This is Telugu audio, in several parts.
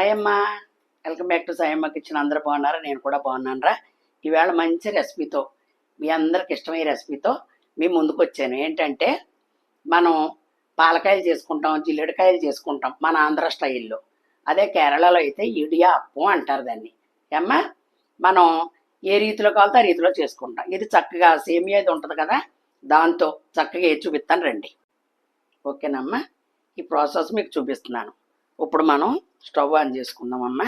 హాయ్ అమ్మా, welcome back to Sayamma kitchen. అందరూ బాగున్నారా? నేను కూడా బాగున్నాను. ఈవేళ మంచి రెసిపీతో, మీ అందరికి ఇష్టమయ్యే రెసిపీతో మీ ముందుకు వచ్చాను. ఏంటంటే మనం పాలకాయలు చేసుకుంటాం, జిల్లేడికాయలు చేసుకుంటాం మన ఆంధ్ర స్టైల్లో. అదే కేరళలో అయితే ఇడియాప్పం అంటారు దాన్ని. అమ్మా, మనం ఏ రీతిలో కావాలో ఆ రీతిలో చేసుకుంటాం. ఇది చక్కగా సేమియా ఇది ఉంటుంది కదా, దాంతో చక్కగా ఏ చూపిస్తాను రండి. ఓకేనమ్మా, ఈ ప్రాసెస్ మీకు చూపిస్తున్నాను. ఇప్పుడు మనం స్టవ్ ఆన్ చేసుకుందామమ్మా.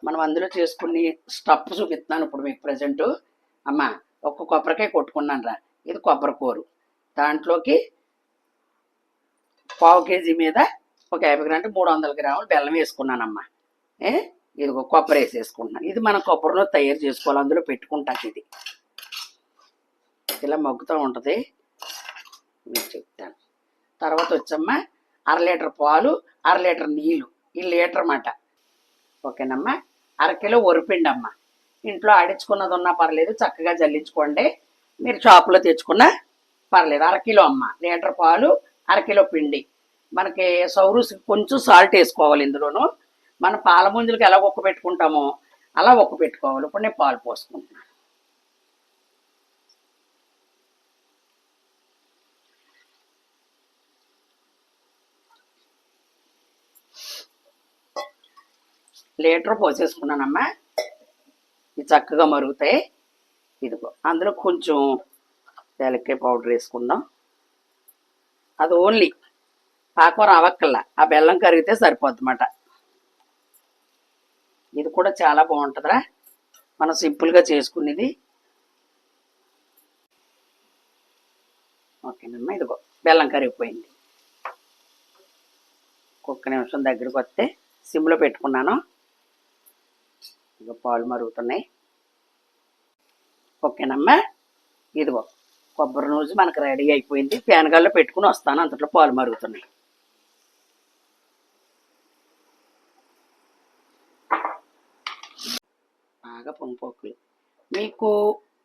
మనం అందులో చేసుకుని స్టఫ్ చూపిస్తున్నాను ఇప్పుడు మీకు ప్రజెంటు. అమ్మ, ఒక్క కొబ్బరికాయ కొట్టుకున్నాను రా, ఇది కొబ్బరి కూరు. దాంట్లోకి పావు కేజీ మీద ఒక 50 గ్రాములు అంటే 300 గ్రాములు బెల్లం వేసుకున్నానమ్మా. ఇది ఒక కొబ్బరి వేసేసుకుంటున్నాను. ఇది మనం కొబ్బరిలో తయారు చేసుకోవాలి, అందులో పెట్టుకుంటాకి. ఇది ఇలా మగ్గుతూ ఉంటుంది, మీకు చెప్తాను. తర్వాత వచ్చమ్మా 1/2 లీటర్ పాలు, 1/2 లీటర్ నీళ్ళు, ఈ లీటర్ అన్నమాట. ఓకేనమ్మా. 1/2 కిలో వరిపిండి అమ్మ. ఇంట్లో ఆడించుకున్నది ఉన్నా పర్లేదు, చక్కగా జల్లించుకోండి. మీరు షాపులో తెచ్చుకున్నా పర్లేదు. 1/2 కిలో అమ్మ, లీటర్ పాలు, 1/2 కిలో పిండి. మనకి సౌరుసు కొంచెం సాల్ట్ వేసుకోవాలి ఇందులోను. మన పాల ముంజులకి ఎలా ఒక్క పెట్టుకుంటామో అలా ఒక్క పెట్టుకోవాలి. ఇప్పుడు నేను పాలు పోసుకుంటున్నాను. లీటర్ పోసేసుకున్నానమ్మా. ఇవి చక్కగా మరుగుతాయి. ఇదిగో అందులో కొంచెం యాలక్కాయ పౌడర్ వేసుకుందాం. అది ఓన్లీ పాకం రావక్కల్లా, ఆ బెల్లం కరిగితే సరిపోద్దన్నమాట. ఇది కూడా చాలా బాగుంటుందిరా, మనం సింపుల్గా చేసుకునేది. ఓకేనమ్మా, ఇదిగో బెల్లం కరిగిపోయింది. ఒక్క నిమిషం దగ్గరికి వస్తే సిమ్లో పెట్టుకున్నాను. ఇదిగో పాలు మరుగుతున్నాయి. ఓకేనమ్మా, ఇదిగో కొబ్బరి నూజు మనకు రెడీ అయిపోయింది. ఫ్యాన్ గాల్లో పెట్టుకుని వస్తాను, అంతట్లో పాలు మరుగుతున్నాయి. బాగా పొంగిపోకులు. మీకు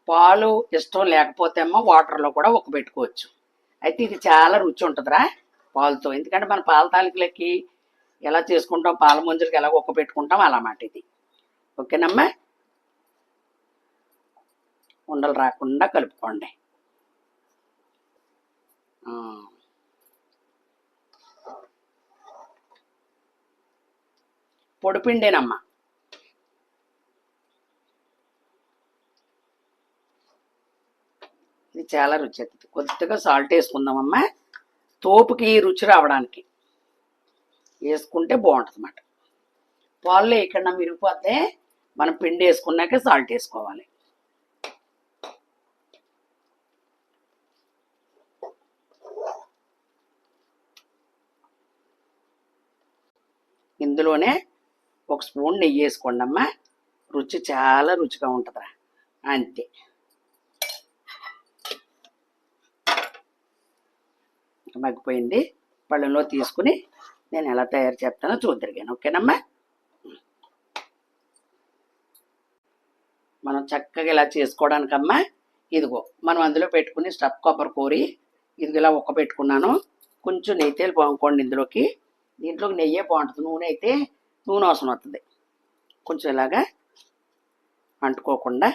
పాలు ఇష్టం లేకపోతే అమ్మ వాటర్లో కూడా పెట్టుకోవచ్చు. అయితే ఇది చాలా రుచి ఉంటుందిరా పాలతో. ఎందుకంటే మన పాల తాలికలకి ఎలా చేసుకుంటాం, పాల ముంజలకి ఎలా పెట్టుకుంటాం అలా మాట ఇది. ఓకేనమ్మా, ఉండలు రాకుండా కలుపుకోండి. పొడిపిండేనమ్మా. ఇది చాలా రుచి అవుతుంది. కొద్దిగా సాల్ట్ వేసుకుందామమ్మా, తోపుకి రుచి రావడానికి వేసుకుంటే బాగుంటుంది అన్నమాట. పాల్లో ఎక్కడ మిరిగిపోతే మనం పిండి వేసుకున్నాక సాల్ట్ వేసుకోవాలి. ఇందులోనే 1 స్పూన్ నెయ్యి వేసుకోండి అమ్మా. రుచి చాలా రుచిగా ఉంటుందిరా. అంతే. మగ్గిపోయింది. పళ్ళెంలో తీసుకుని నేను ఎలా తయారు చేస్తానో చూద్దరిగాను. ఓకేనమ్మా, మనం చక్కగా ఇలా చేసుకోవడానికమ్మా. ఇదిగో మనం అందులో పెట్టుకుని స్టఫ్ కొబ్బరి కూరి ఇదిగో ఇలా పెట్టుకున్నాను. కొంచెం నెయ్యి తేలి బాగుంకోండి ఇందులోకి. దీంట్లోకి నెయ్యే బాగుంటుంది, నూనె అయితే నూనె అవసరం వస్తుంది. కొంచెం ఇలాగా అంటుకోకుండా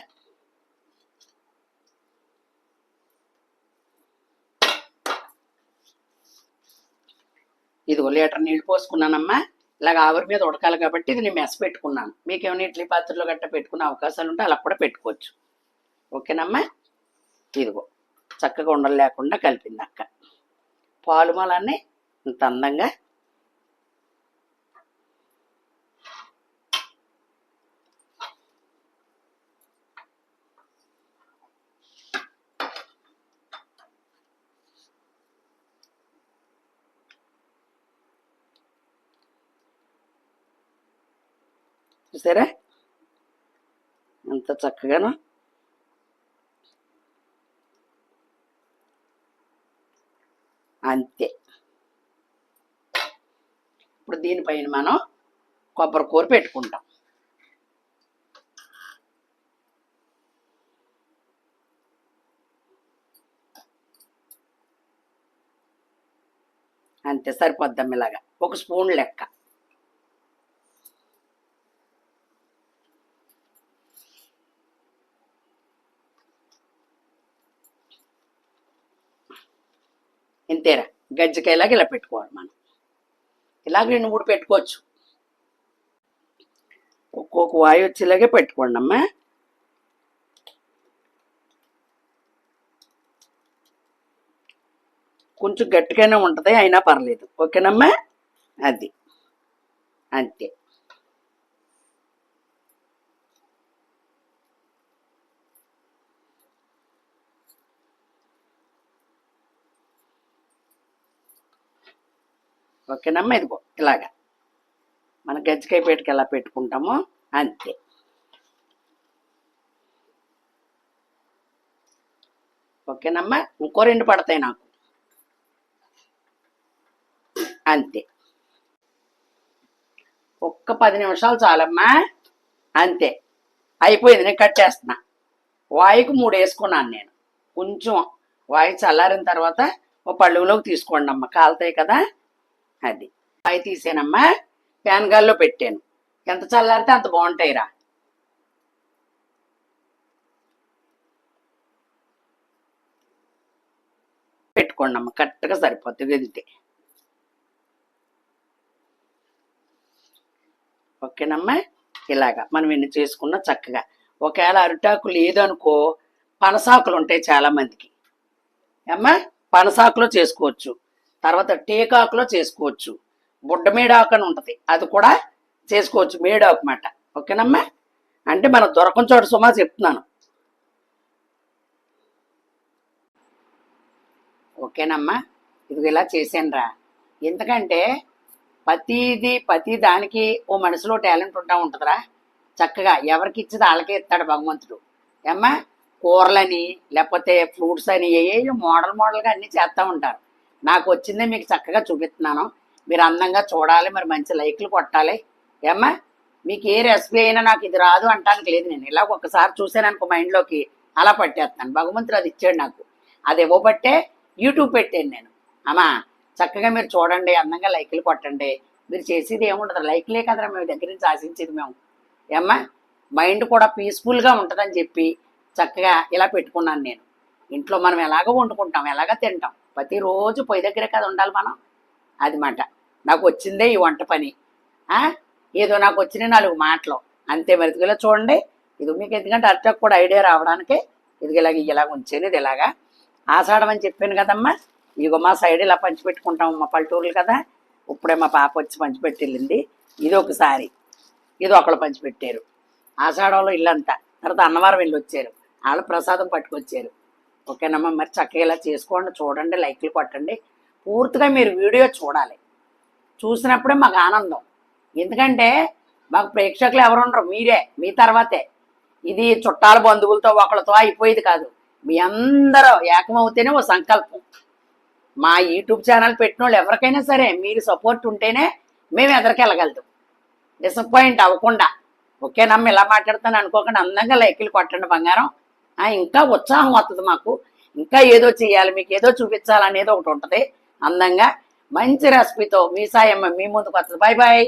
ఇదిగో లీటర్ నీళ్ళు పోసుకున్నానమ్మా. ఇలాగ ఆవిరి మీద ఉడకాలి కాబట్టి ఇది నేను మెస్ పెట్టుకున్నాను. మీకేమైనా ఇడ్లీ పాత్రలో గట్ట పెట్టుకునే అవకాశాలు ఉంటే అలా కూడా పెట్టుకోవచ్చు. ఓకేనమ్మా, ఇదిగో చక్కగా ఉండలు లేకుండా కలిపింది అక్క. పాలు మలాన్ని ఇంత అందంగా చూసారా, ఎంత చక్కగాను. అంతే. ఇప్పుడు దీనిపైన మనం కొబ్బరి కూర పెట్టుకుంటాం. అంతే సరిపోద్దాం. ఇలాగా 1 స్పూన్ లెక్క. అంతేరా, గజ్జికాయలాగా ఇలా పెట్టుకోవాలి మనం. ఇలాగ 2-3 పెట్టుకోవచ్చు. ఒక్కొక్క వాయి వచ్చేలాగే పెట్టుకోండి అమ్మా. కొంచెం గట్టిగానే ఉంటుంది, అయినా పర్లేదు. ఓకేనమ్మా, అది అంతే. ఓకేనమ్మా, ఇదిగో ఇలాగా మన గజ్జికాయ పేటకి ఎలా పెట్టుకుంటామో అంతే. ఓకేనమ్మా, ఇంకో 2 పడతాయి నాకు, అంతే. ఒక్క 10 నిమిషాలు చాలమ్మా, అంతే అయిపోయింది. నేను కట్టేస్తున్నా. వాయికి 3 వేసుకున్నాను నేను. కొంచెం వాయి చల్లారిన తర్వాత ఓ పళ్ళులోకి తీసుకోండి అమ్మ, కాలుతాయి కదా. అది వాయి తీసానమ్మా, ప్యాన్ గాల్లో పెట్టాను. ఎంత చల్లారితే అంత బాగుంటాయిరా. పెట్టుకోండి అమ్మ, కరెక్ట్గా సరిపోతుంది వెళ్తే. ఓకేనమ్మా, ఇలాగా మనం ఎన్ని చేసుకున్నా చక్కగా. ఒకవేళ అరిటాకు లేదనుకో, పనసాకులు ఉంటాయి చాలా మందికి అమ్మా, పనసాకులో చేసుకోవచ్చు. తర్వాత టేకాకులో చేసుకోవచ్చు. బుడ్డ మేడాకు అని ఉంటుంది, అది కూడా చేసుకోవచ్చు, మేడాకు మాట. ఓకేనమ్మా, అంటే మనం దొరకని చోట సుమా చెప్తున్నాను. ఓకేనమ్మా, ఇది ఇలా చేసాను రా. ఎందుకంటే ప్రతి దానికి ఓ మనసులో టాలెంట్ ఉంటా ఉంటుందిరా. చక్కగా ఎవరికి ఇచ్చేది వాళ్ళకే ఇస్తాడు భగవంతుడు. ఏమ్మా, కూరలని లేకపోతే ఫ్రూట్స్ అని ఏ మోడల్గా అన్నీ చేస్తూ ఉంటారు. నాకు వచ్చిందే మీకు చక్కగా చూపిస్తున్నాను. మీరు అందంగా చూడాలి, మరి మంచి లైక్లు కొట్టాలి. ఏమ్మా, మీకు ఏ రెసిపీ అయినా నాకు ఇది రాదు అంటానికి లేదు. నేను ఇలా ఒక్కసారి చూసాను అనుకో మైండ్లోకి అలా పట్టేస్తాను. భగవంతుడు అది ఇచ్చాడు నాకు. అది ఇవ్వబట్టే యూట్యూబ్ పెట్టాను నేను. అమ్మా, చక్కగా మీరు చూడండి, అందంగా లైక్లు కొట్టండి. మీరు చేసేది ఏముండదు, లైక్లే కదరా మేము దగ్గర నుంచి ఆశించేది మేము. ఏమ్మా, మైండ్ కూడా పీస్ఫుల్గా ఉంటుందని చెప్పి చక్కగా ఇలా పెట్టుకున్నాను నేను. ఇంట్లో మనం ఎలాగో వండుకుంటాం, ఎలాగ తింటాం, ప్రతిరోజు పొయ్యి దగ్గరే కదా ఉండాలి మనం. అది మాట. నాకు వచ్చిందే ఈ వంట పని. ఏదో నాకు వచ్చిన 4 మాటలు అంతే. మరి ఇదిగోలా చూడండి, ఇది మీకు ఎందుకంటే అట్టకు కూడా ఐడియా రావడానికి ఇది ఇలాగ ఉంచాను. ఇది ఇలాగా ఆషాఢం అని చెప్పాను కదమ్మా. ఇదిగో మా సైడ్ ఇలా పంచిపెట్టుకుంటాం, మా పల్లెటూరులు కదా. ఇప్పుడే మా పాప వచ్చి పంచిపెట్టి వెళ్ళింది. ఇది ఒకసారి, ఇది ఒకళ్ళు పంచిపెట్టారు ఆషాఢంలో ఇల్లంతా. తర్వాత అన్నవరం వెళ్ళి వచ్చారు, వాళ్ళు ప్రసాదం పట్టుకొచ్చారు. ఓకేనమ్మా, మరి చక్కగా ఇలా చేసుకోండి, చూడండి, లైక్లు కొట్టండి. పూర్తిగా మీరు వీడియో చూడాలి, చూసినప్పుడే మాకు ఆనందం. ఎందుకంటే మాకు ప్రేక్షకులు ఎవరు ఉండరు, మీరే, మీ తర్వాతే. ఇది చుట్టాల బంధువులతో ఒకళ్ళతో అయిపోయేది కాదు. మీ అందరూ ఏకమవుతేనే ఓ సంకల్పం. మా యూట్యూబ్ ఛానల్ పెట్టిన వాళ్ళు ఎవరికైనా సరే మీరు సపోర్ట్ ఉంటేనే మేము ఎదరికెళ్ళగలుగుతాం, డిసప్పాయింట్ అవ్వకుండా. ఓకేనమ్మ, ఇలా మాట్లాడతాను అనుకోకుండా అందంగా లైక్లు కొట్టండి బంగారం. ఇంకా ఉత్సాహం వస్తుంది మాకు, ఇంకా ఏదో చేయాలి, మీకు ఏదో చూపించాలనేది ఒకటి ఉంటుంది. అందంగా మంచి రెసిపీతో మీ సాయమ్మ మీ ముందుకు వస్తుంది. Bye bye.